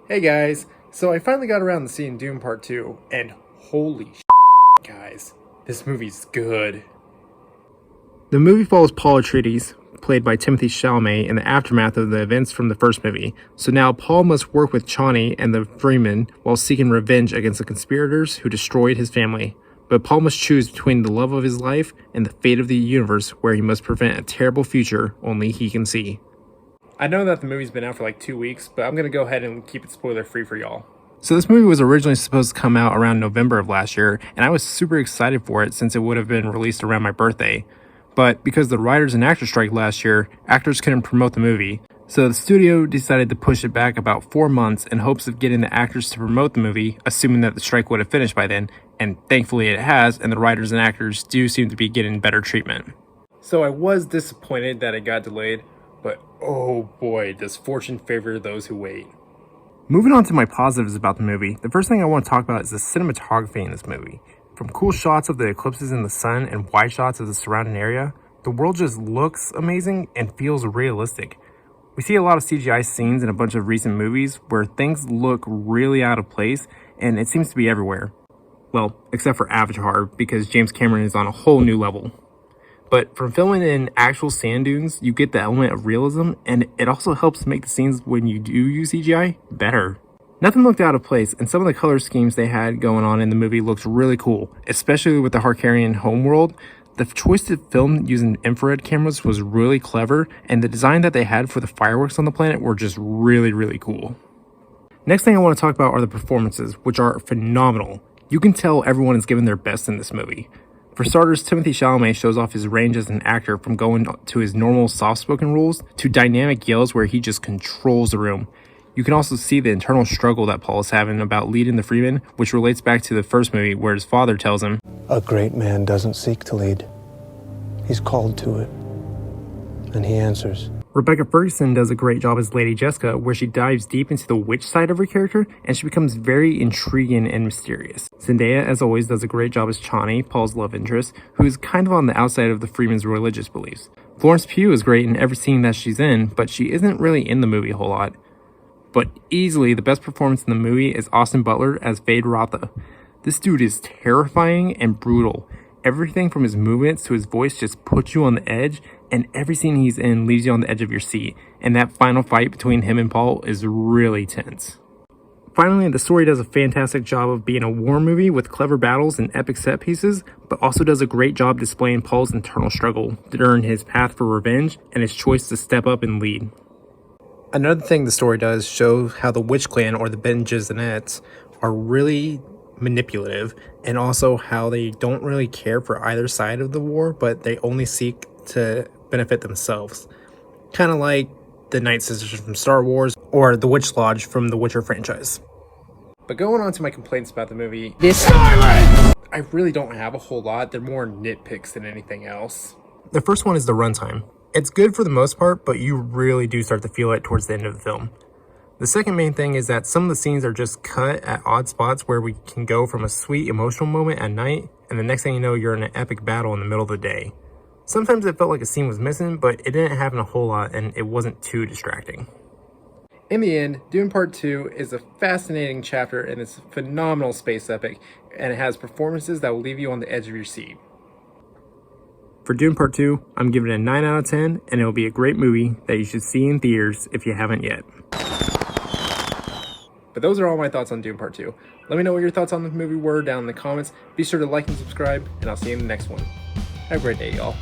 Hey guys, so I finally got around to seeing Dune Part 2, and holy guys, this movie's good. The movie follows Paul Atreides, played by Timothy Chalamet, in the aftermath of the events from the first movie. So now Paul must work with Chani and the Freeman while seeking revenge against the conspirators who destroyed his family. But Paul must choose between the love of his life and the fate of the universe, where he must prevent a terrible future only he can see. I know that the movie's been out for like 2 weeks, but I'm going to go ahead and keep it spoiler free for y'all. So this movie was originally supposed to come out around November of last year, and I was super excited for it since it would have been released around my birthday. But because the writers and actors strike last year, actors couldn't promote the movie. So the studio decided to push it back about 4 months in hopes of getting the actors to promote the movie, assuming that the strike would have finished by then, and thankfully it has, and the writers and actors do seem to be getting better treatment. So I was disappointed that it got delayed, but oh boy, does fortune favor those who wait. Moving on to my positives about the movie, the first thing I want to talk about is the cinematography in this movie. From cool shots of the eclipses in the sun and wide shots of the surrounding area, the world just looks amazing and feels realistic. We see a lot of CGI scenes in a bunch of recent movies where things look really out of place, and it seems to be everywhere. Well, except for Avatar, because James Cameron is on a whole new level. But from filming in actual sand dunes, you get the element of realism, and it also helps make the scenes when you do use CGI better. Nothing looked out of place, and some of the color schemes they had going on in the movie looks really cool, especially with the Harkarian homeworld. The choice to film using infrared cameras was really clever, and the design that they had for the fireworks on the planet were just really cool. Next thing I want to talk about are the performances, which are phenomenal. You can tell everyone is giving their best in this movie. For starters, Timothy Chalamet shows off his range as an actor, from going to his normal soft-spoken roles to dynamic yells where he just controls the room. You can also see the internal struggle that Paul is having about leading the Freeman, which relates back to the first movie where his father tells him, "A great man doesn't seek to lead. He's called to it." And he answers. Rebecca Ferguson does a great job as Lady Jessica, where she dives deep into the witch side of her character, and she becomes very intriguing and mysterious. Zendaya, as always, does a great job as Chani, Paul's love interest, who is kind of on the outside of the Freeman's religious beliefs. Florence Pugh is great in every scene that she's in, but she isn't really in the movie a whole lot. But easily, the best performance in the movie is Austin Butler as Vade Rotha. This dude is terrifying and brutal. Everything from his movements to his voice just puts you on the edge, and every scene he's in leaves you on the edge of your seat, and that final fight between him and Paul is really tense. Finally, the story does a fantastic job of being a war movie with clever battles and epic set pieces, but also does a great job displaying Paul's internal struggle during his path for revenge and his choice to step up and lead. Another thing the story does show how the Witch Clan, or the Ben Gessenets, are really manipulative, and also how they don't really care for either side of the war, but they only seek to benefit themselves. Kind of like the Night Sisters from Star Wars, or the Witch Lodge from the Witcher franchise. But going on to my complaints about the movie, I really don't have a whole lot. They're more nitpicks than anything else. The first one is the runtime. It's good for the most part, but you really do start to feel it towards the end of the film. The second main thing is that some of the scenes are just cut at odd spots where we can go from a sweet emotional moment at night, and the next thing you know, you're in an epic battle in the middle of the day. Sometimes it felt like a scene was missing, but it didn't happen a whole lot, and it wasn't too distracting. In the end, Dune Part 2 is a fascinating chapter, and it's a phenomenal space epic, and it has performances that will leave you on the edge of your seat. For Dune Part 2, I'm giving it a 9 out of 10, and it will be a great movie that you should see in theaters if you haven't yet. But those are all my thoughts on Dune Part 2. Let me know what your thoughts on the movie were down in the comments. Be sure to like and subscribe, and I'll see you in the next one. Have a great day, y'all.